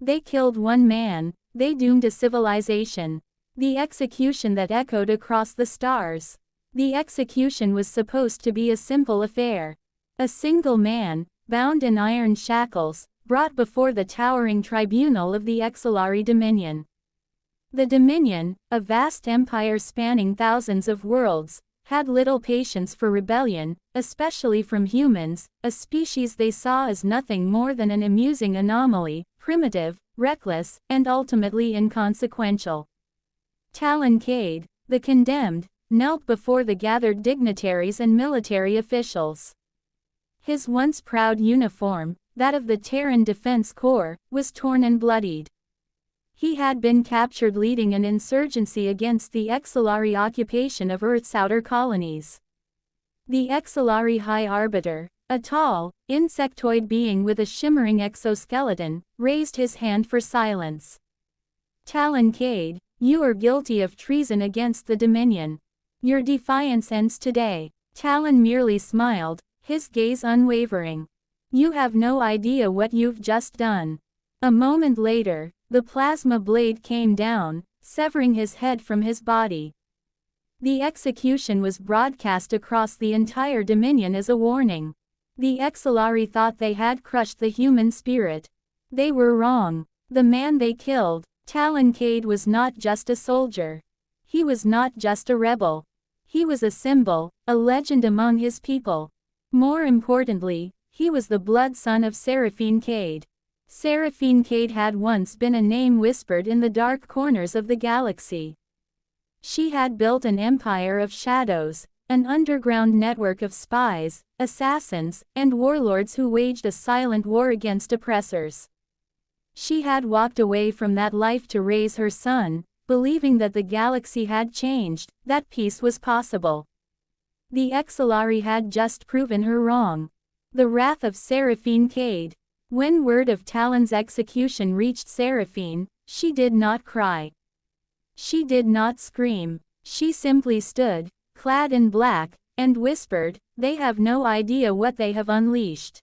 They killed one man, they doomed a civilization. The execution that echoed across the stars. The execution was supposed to be a simple affair. A single man, bound in iron shackles, brought before the towering tribunal of the Exilari Dominion. The Dominion, a vast empire spanning thousands of worlds, had little patience for rebellion, especially from humans, a species they saw as nothing more than an amusing anomaly, primitive, reckless, and ultimately inconsequential. Talon Cade, the condemned, knelt before the gathered dignitaries and military officials. His once proud uniform, that of the Terran Defense Corps, was torn and bloodied. He had been captured leading an insurgency against the Exilari occupation of Earth's outer colonies. The Exilari High Arbiter, a tall, insectoid being with a shimmering exoskeleton, raised his hand for silence. Talon Cade, you are guilty of treason against the Dominion. Your defiance ends today. Talon merely smiled, his gaze unwavering. You have no idea what you've just done. A moment later, the plasma blade came down, severing his head from his body. The execution was broadcast across the entire Dominion as a warning. The Exilari thought they had crushed the human spirit. They were wrong. The man they killed, Talon Cade, was not just a soldier. He was not just a rebel. He was a symbol, a legend among his people. More importantly, he was the blood son of Seraphine Cade. Seraphine Cade had once been a name whispered in the dark corners of the galaxy. She had built an empire of shadows, an underground network of spies, assassins, and warlords who waged a silent war against oppressors. She had walked away from that life to raise her son, believing that the galaxy had changed, that peace was possible. The Exilari had just proven her wrong. The wrath of Seraphine Cade. When word of Talon's execution reached Seraphine, she did not cry. She did not scream. She simply stood, clad in black, and whispered, "They have no idea what they have unleashed."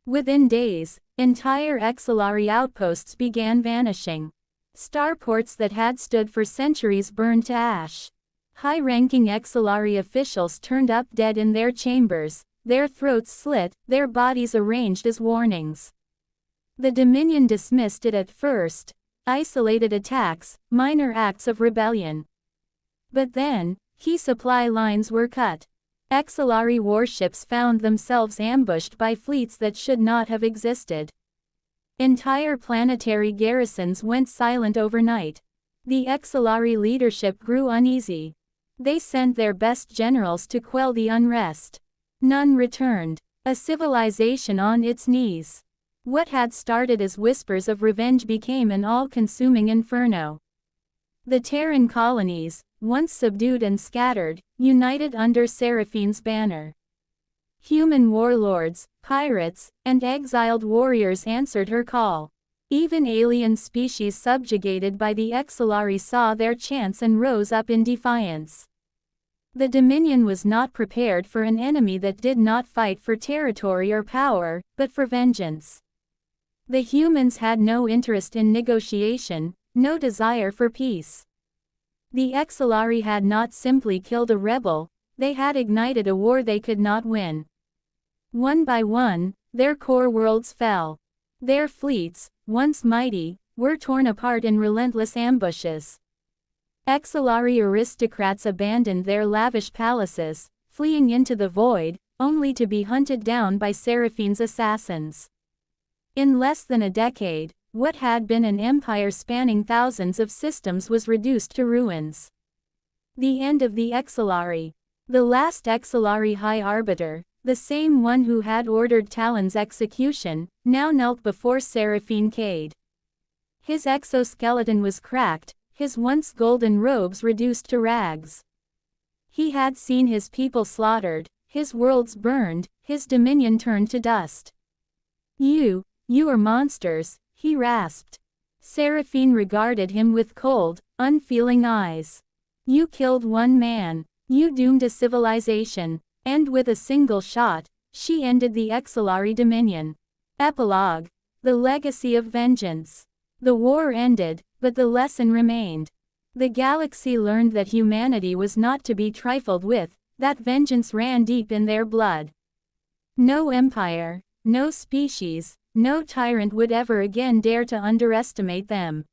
Within days, entire Exilari outposts began vanishing. Starports that had stood for centuries burned to ash. High-ranking Exilari officials turned up dead in their chambers, their throats slit, their bodies arranged as warnings. The Dominion dismissed it at first, isolated attacks, minor acts of rebellion. But then, key supply lines were cut. Exilari warships found themselves ambushed by fleets that should not have existed. Entire planetary garrisons went silent overnight. The Exilari leadership grew uneasy. They sent their best generals to quell the unrest. None returned. A civilization on its knees. What had started as whispers of revenge became an all-consuming inferno. The Terran colonies, once subdued and scattered, united under Seraphine's banner. Human warlords, pirates, and exiled warriors answered her call. Even alien species subjugated by the Exilari saw their chance and rose up in defiance. The Dominion was not prepared for an enemy that did not fight for territory or power, but for vengeance. The humans had no interest in negotiation, no desire for peace. The Exilari had not simply killed a rebel, they had ignited a war they could not win. One by one, their core worlds fell. Their fleets, once mighty, were torn apart in relentless ambushes. Exilari aristocrats abandoned their lavish palaces, fleeing into the void, only to be hunted down by Seraphine's assassins. In less than a decade, what had been an empire spanning thousands of systems was reduced to ruins. The end of the Exilari. The last Exilari High Arbiter, the same one who had ordered Talon's execution, now knelt before Seraphine Cade. His exoskeleton was cracked, his once golden robes reduced to rags. He had seen his people slaughtered, his worlds burned, his dominion turned to dust. You are monsters," he rasped. Seraphine regarded him with cold, unfeeling eyes. "You killed one man. You doomed a civilization." And with a single shot, she ended the Exilari Dominion. Epilogue. The Legacy of Vengeance. The war ended, but the lesson remained. The galaxy learned that humanity was not to be trifled with, that vengeance ran deep in their blood. No empire, no species, no tyrant would ever again dare to underestimate them.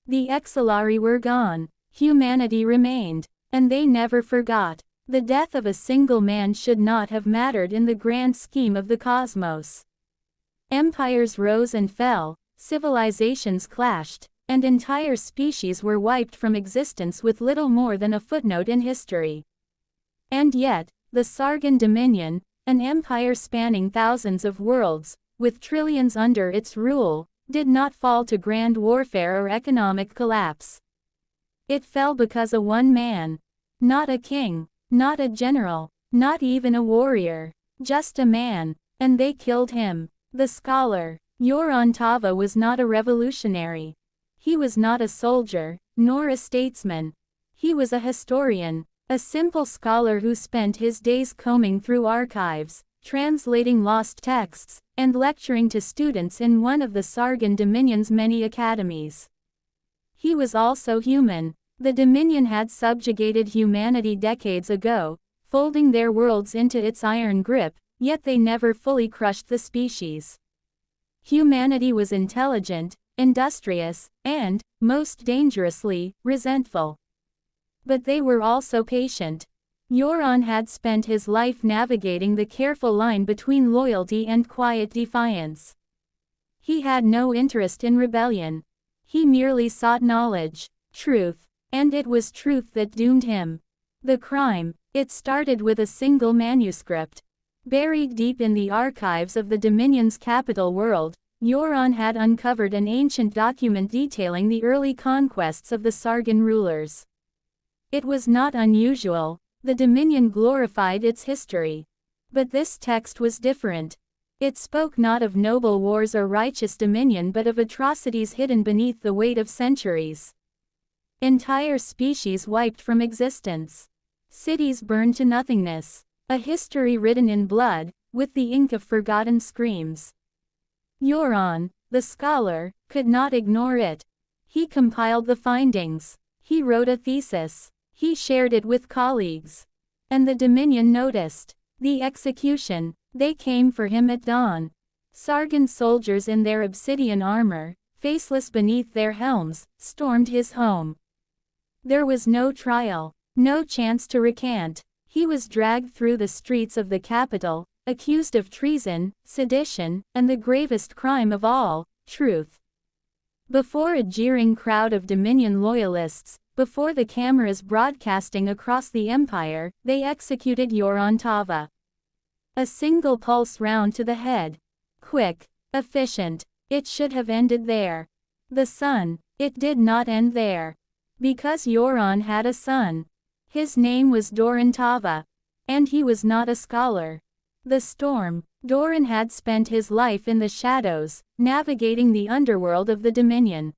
The Exilari were gone, humanity remained, and they never forgot. The death of a single man should not have mattered in the grand scheme of the cosmos. Empires rose and fell, civilizations clashed, and entire species were wiped from existence with little more than a footnote in history. And yet, the Sargon Dominion, an empire spanning thousands of worlds, with trillions under its rule, did not fall to grand warfare or economic collapse. It fell because of one man. Not a king, not a general, not even a warrior, just a man, and they killed him. The scholar, Yoron Tava, was not a revolutionary. He was not a soldier, nor a statesman. He was a historian, a simple scholar who spent his days combing through archives, translating lost texts, and lecturing to students in one of the Sargon Dominion's many academies. He was also human. The Dominion had subjugated humanity decades ago, folding their worlds into its iron grip, yet they never fully crushed the species. Humanity was intelligent, industrious, and, most dangerously, resentful. But they were also patient. Yoron had spent his life navigating the careful line between loyalty and quiet defiance. He had no interest in rebellion. He merely sought knowledge, truth, and it was truth that doomed him. The crime, it started with a single manuscript. Buried deep in the archives of the Dominion's capital world, Yoron had uncovered an ancient document detailing the early conquests of the Sargon rulers. It was not unusual. The Dominion glorified its history. But this text was different. It spoke not of noble wars or righteous dominion but of atrocities hidden beneath the weight of centuries. Entire species wiped from existence. Cities burned to nothingness. A history written in blood, with the ink of forgotten screams. Yoron, the scholar, could not ignore it. He compiled the findings. He wrote a thesis. He shared it with colleagues. And the Dominion noticed. The execution. They came for him at dawn. Sargon soldiers in their obsidian armor, faceless beneath their helms, stormed his home. There was no trial, no chance to recant. He was dragged through the streets of the capital, accused of treason, sedition, and the gravest crime of all, truth. Before a jeering crowd of Dominion loyalists, before the cameras broadcasting across the empire, they executed Yoron Tava. A single pulse round to the head. Quick, efficient. It should have ended there. The sun, it did not end there. Because Yoron had a son. His name was Doran Tava. And he was not a scholar. The storm. Doran had spent his life in the shadows, navigating the underworld of the Dominion.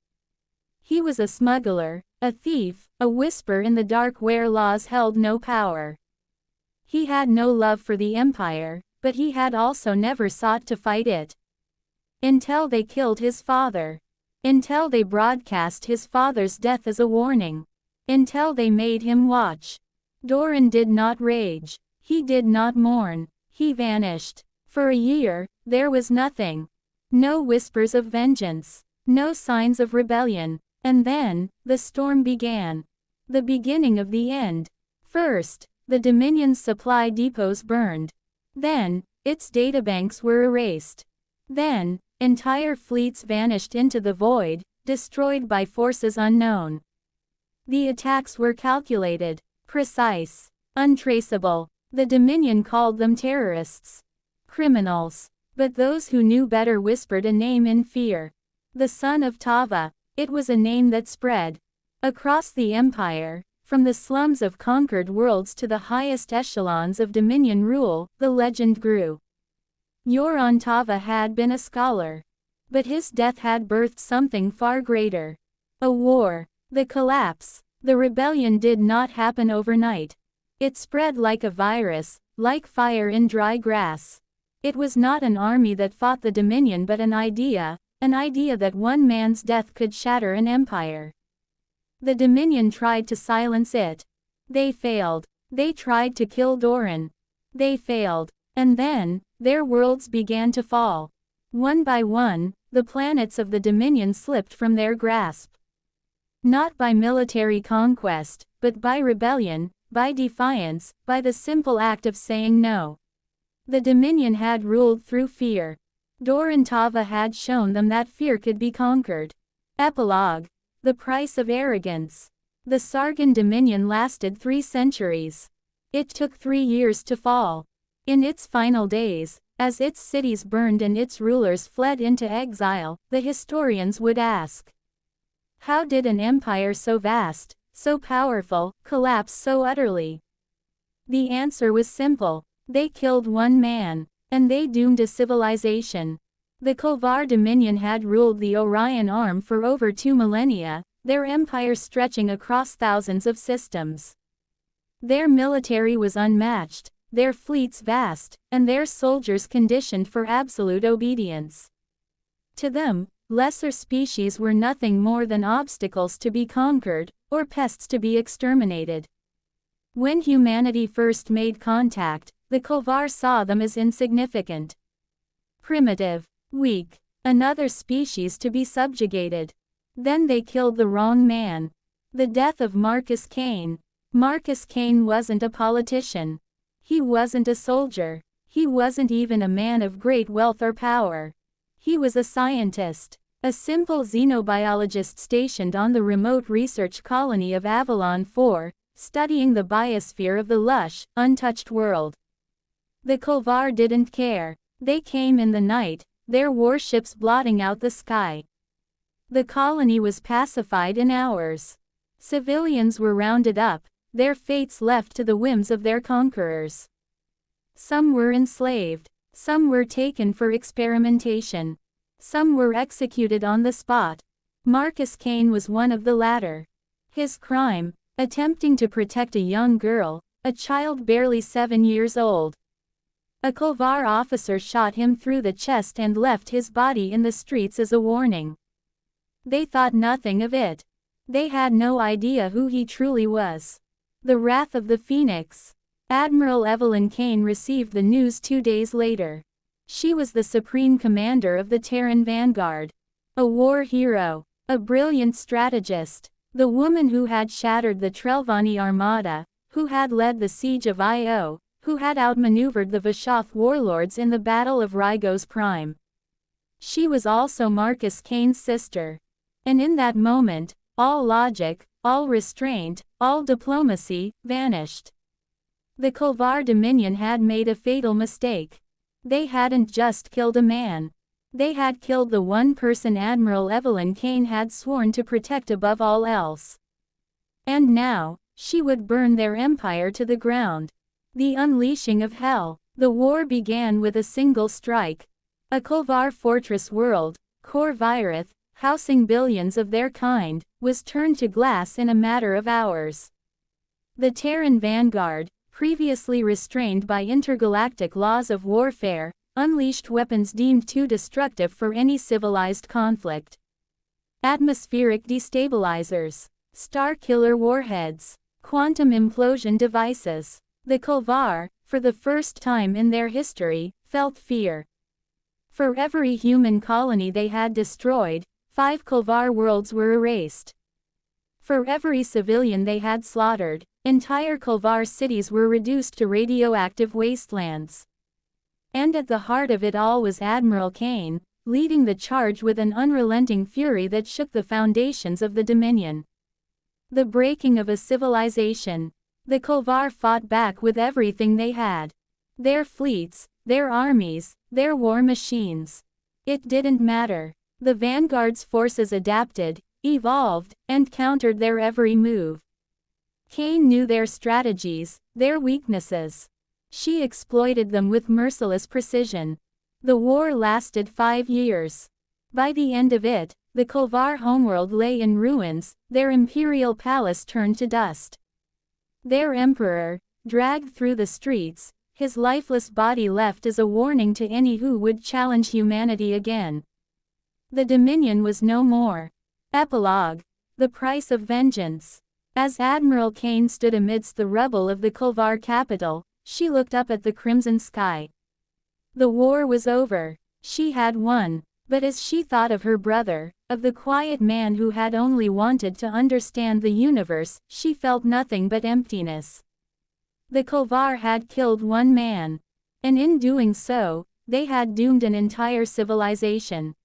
He was a smuggler, a thief, a whisper in the dark where laws held no power. He had no love for the empire, but he had also never sought to fight it. Until they killed his father. Until they broadcast his father's death as a warning. Until they made him watch. Doran did not rage. He did not mourn. He vanished. For a year, there was nothing. No whispers of vengeance. No signs of rebellion. And then, the storm began. The beginning of the end. First, the Dominion's supply depots burned. Then, its databanks were erased. Then, entire fleets vanished into the void, destroyed by forces unknown. The attacks were calculated, precise, untraceable. The Dominion called them terrorists. Criminals. But those who knew better whispered a name in fear. The son of Tava. It was a name that spread. Across the empire, from the slums of conquered worlds to the highest echelons of Dominion rule, the legend grew. Yoron Tava had been a scholar. But his death had birthed something far greater. A war. The collapse. The rebellion did not happen overnight. It spread like a virus, like fire in dry grass. It was not an army that fought the Dominion but an idea, An idea that one man's death could shatter an empire. The Dominion tried to silence it. They failed. They tried to kill Doran. They failed. And then, their worlds began to fall. One by one, the planets of the Dominion slipped from their grasp. Not by military conquest, but by rebellion, by defiance, by the simple act of saying no. The Dominion had ruled through fear. Doran Tava had shown them that fear could be conquered. Epilogue. The price of arrogance. The Sargon Dominion lasted 3 centuries. It took 3 years to fall. In its final days, as its cities burned and its rulers fled into exile, the historians would ask, how did an empire so vast, so powerful, collapse so utterly? The answer was simple. They killed one man, and they doomed a civilization. The Kolvar Dominion had ruled the Orion Arm for over 2 millennia, their empire stretching across thousands of systems. Their military was unmatched, their fleets vast, and their soldiers conditioned for absolute obedience. To them, lesser species were nothing more than obstacles to be conquered, or pests to be exterminated. When humanity first made contact, the Kolvar saw them as insignificant, primitive, weak, another species to be subjugated. Then they killed the wrong man. The death of Marcus Cain. Marcus Cain wasn't a politician. He wasn't a soldier. He wasn't even a man of great wealth or power. He was a scientist, a simple xenobiologist stationed on the remote research colony of Avalon 4, studying the biosphere of the lush, untouched world. The Kolvar didn't care. They came in the night, their warships blotting out the sky. The colony was pacified in hours. Civilians were rounded up, their fates left to the whims of their conquerors. Some were enslaved. Some were taken for experimentation. Some were executed on the spot. Marcus Cain was one of the latter. His crime, attempting to protect a young girl, a child barely 7 years old. A Kolvar officer shot him through the chest and left his body in the streets as a warning. They thought nothing of it. They had no idea who he truly was. The wrath of the Phoenix. Admiral Evelyn Kane received the news 2 days later. She was the supreme commander of the Terran Vanguard. A war hero. A brilliant strategist. The woman who had shattered the Trelvani Armada, who had led the siege of Io, who had outmaneuvered the Vashoth warlords in the Battle of Rygos Prime. She was also Marcus Cain's sister. And in that moment, all logic, all restraint, all diplomacy, vanished. The Kolvar Dominion had made a fatal mistake. They hadn't just killed a man. They had killed the one person Admiral Evelyn Kane had sworn to protect above all else. And now, she would burn their empire to the ground. The unleashing of hell. The war began with a single strike. A Kolvar fortress world, Kor Virith, housing billions of their kind, was turned to glass in a matter of hours. The Terran Vanguard, previously restrained by intergalactic laws of warfare, unleashed weapons deemed too destructive for any civilized conflict. Atmospheric destabilizers, star-killer warheads, quantum implosion devices. The Kolvar, for the first time in their history, felt fear. For every human colony they had destroyed, 5 Kolvar worlds were erased. For every civilian they had slaughtered, entire Kolvar cities were reduced to radioactive wastelands. And at the heart of it all was Admiral Kane, leading the charge with an unrelenting fury that shook the foundations of the Dominion. The breaking of a civilization. The Kolvar fought back with everything they had. Their fleets, their armies, their war machines. It didn't matter. The Vanguard's forces adapted, evolved, and countered their every move. Kane knew their strategies, their weaknesses. She exploited them with merciless precision. The war lasted 5 years. By the end of it, the Kolvar homeworld lay in ruins, their imperial palace turned to dust. Their emperor, dragged through the streets, his lifeless body left as a warning to any who would challenge humanity again. The Dominion was no more. Epilogue. The price of vengeance. As Admiral Kane stood amidst the rubble of the Kulvar capital, she looked up at the crimson sky. The war was over. She had won. But as she thought of her brother, of the quiet man who had only wanted to understand the universe, she felt nothing but emptiness. The Kulvar had killed one man. And in doing so, they had doomed an entire civilization.